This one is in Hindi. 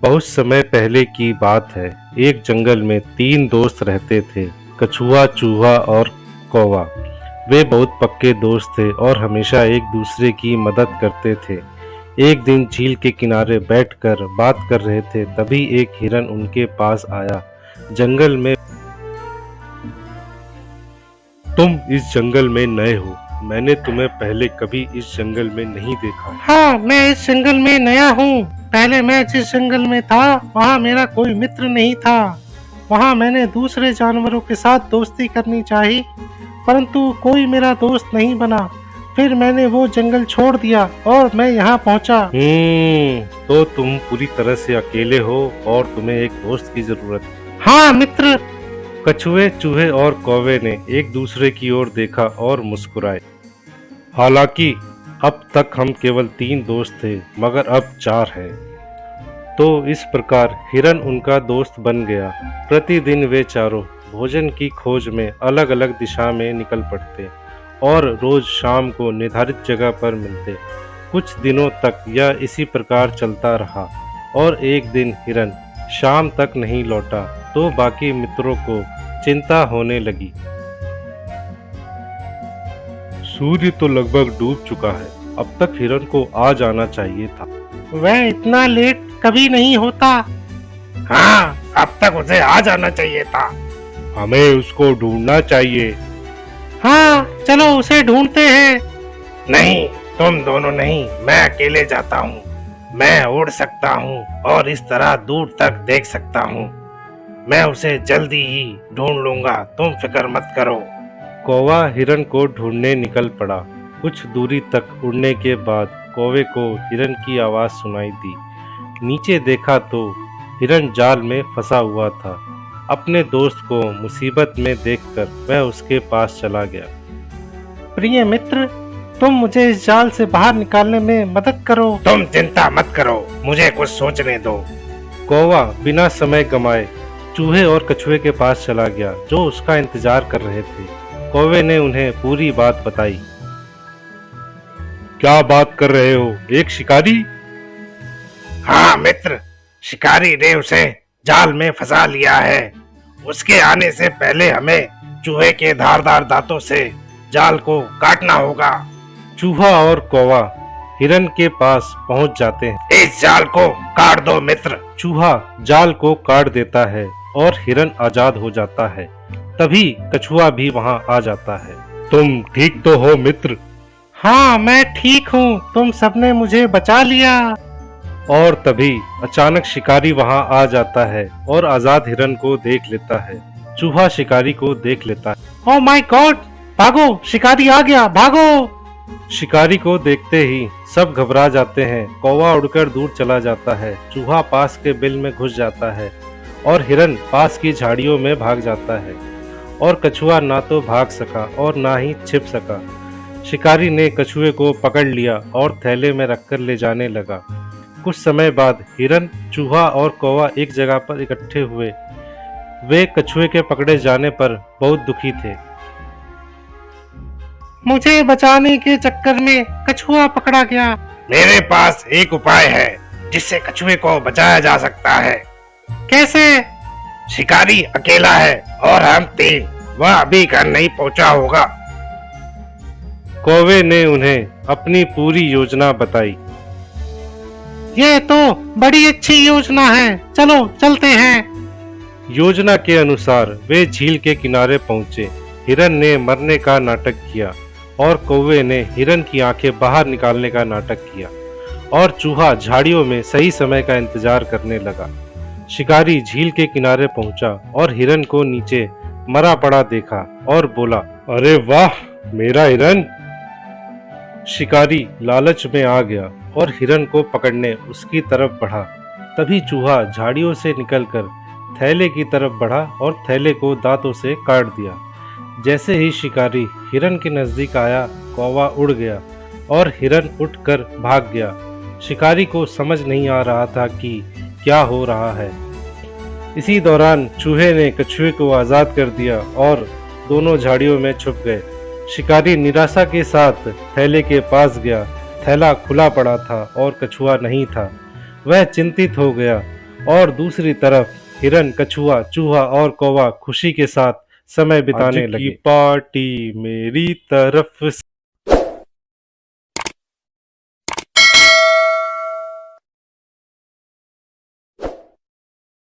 बहुत समय पहले की बात है। एक जंगल में तीन दोस्त रहते थे, कछुआ, चूहा और कौवा। वे बहुत पक्के दोस्त थे और हमेशा एक दूसरे की मदद करते थे। एक दिन झील के किनारे बैठकर बात कर रहे थे, तभी एक हिरन उनके पास आया। जंगल में तुम इस जंगल में नए हो, मैंने तुम्हें पहले कभी इस जंगल में नहीं देखा। हाँ, मैं इस जंगल में नया हूँ। पहले मैं जिस जंगल में था वहाँ मेरा कोई मित्र नहीं था। वहाँ मैंने दूसरे जानवरों के साथ दोस्ती करनी चाहिए, परंतु कोई मेरा दोस्त नहीं बना। फिर मैंने वो जंगल छोड़ दिया और मैं यहाँ पहुँचा। तो तुम पूरी तरह से अकेले हो और तुम्हें एक दोस्त की जरूरत है। हाँ मित्र। कछुए, चूहे और कौवे ने एक दूसरे की ओर देखा और मुस्कुराए। हालांकि अब तक हम केवल तीन दोस्त थे, मगर अब चार हैं। तो इस प्रकार हिरन उनका दोस्त बन गया। प्रतिदिन वे चारों भोजन की खोज में अलग अलग दिशा में निकल पड़ते और रोज शाम को निर्धारित जगह पर मिलते। कुछ दिनों तक यह इसी प्रकार चलता रहा और एक दिन हिरन शाम तक नहीं लौटा तो बाकी मित्रों को चिंता होने लगी। सूर्य तो लगभग डूब चुका है, अब तक हिरन को आ जाना चाहिए था। वह इतना लेट कभी नहीं होता। हाँ, अब तक उसे आ जाना चाहिए था। हमें उसको ढूंढना चाहिए। हाँ, चलो उसे ढूंढते हैं। नहीं, तुम दोनों नहीं, मैं अकेले जाता हूँ। मैं उड़ सकता हूँ और इस तरह दूर तक देख सकता हूँ। मैं उसे जल्दी ही ढूंढ लूंगा, तुम फिक्र मत करो। कौवा हिरन को ढूंढने निकल पड़ा। कुछ दूरी तक उड़ने के बाद कौवे को हिरन की आवाज सुनाई दी। नीचे देखा तो हिरन जाल में फंसा हुआ था। अपने दोस्त को मुसीबत में देखकर वह उसके पास चला गया। प्रिय मित्र, तुम मुझे इस जाल से बाहर निकालने में मदद करो। तुम चिंता मत करो, मुझे कुछ सोचने दो। कौवा बिना समय गमाए चूहे और कछुए के पास चला गया, जो उसका इंतजार कर रहे थे। कौवे ने उन्हें पूरी बात बताई। क्या बात कर रहे हो, एक शिकारी? हाँ मित्र, शिकारी ने उसे जाल में फंसा लिया है। उसके आने से पहले हमें चूहे के धारदार दांतों से जाल को काटना होगा। चूहा और कौवा हिरन के पास पहुंच जाते हैं। इस जाल को काट दो मित्र। चूहा जाल को काट देता है और हिरन आजाद हो जाता है। तभी कछुआ भी वहां आ जाता है। तुम ठीक तो हो मित्र? हाँ, मैं ठीक हूँ, तुम सबने मुझे बचा लिया। और तभी अचानक शिकारी वहां आ जाता है और आजाद हिरन को देख लेता है। चूहा शिकारी को देख लेता है। ओह माय गॉड, भागो, शिकारी आ गया, भागो। शिकारी को देखते ही सब घबरा जाते हैं। कौवा उड़कर दूर चला जाता है, चूहा पास के बिल में घुस जाता है और हिरन पास की झाड़ियों में भाग जाता है। और कछुआ ना तो भाग सका और ना ही छिप सका। शिकारी ने कछुए को पकड़ लिया और थैले में रखकर ले जाने लगा। कुछ समय बाद हिरन, चूहा और कौवा एक जगह पर इकट्ठे हुए। वे कछुए के पकड़े जाने पर बहुत दुखी थे। मुझे बचाने के चक्कर में कछुआ पकड़ा गया। मेरे पास एक उपाय है जिससे कछुए को बचाया जा सकता है। कैसे? शिकारी अकेला है और हम तीन, वह अभी घर नहीं पहुंचा होगा। कौवे ने उन्हें अपनी पूरी योजना बताई। ये तो बड़ी अच्छी योजना है, चलो चलते हैं। योजना के अनुसार वे झील के किनारे पहुंचे। हिरन ने मरने का नाटक किया और कौवे ने हिरन की आंखें बाहर निकालने का नाटक किया और चूहा झाड़ियों में सही समय का इंतजार करने लगा। शिकारी झील के किनारे पहुंचा और हिरन को नीचे मरा पड़ा देखा और बोला, अरे वाह, मेरा हिरन। शिकारी लालच में आ गया और हिरन को पकड़ने उसकी तरफ बढ़ा। तभी चूहा झाड़ियों से निकलकर थैले की तरफ बढ़ा और थैले को दांतों से काट दिया। जैसे ही शिकारी हिरन के नजदीक आया, कौवा उड़ गया और हिरन उठकर भाग गया। शिकारी को समझ नहीं आ रहा था कि क्या हो रहा है। इसी दौरान चूहे ने कछुए को आजाद कर दिया और दोनों झाड़ियों में छुप गए। शिकारी निराशा के साथ थैले के पास गया। थैला खुला पड़ा था और कछुआ नहीं था। वह चिंतित हो गया और दूसरी तरफ हिरन, कछुआ, चूहा और कौवा खुशी के साथ समय बिताने लगे। पार्टी मेरी तरफ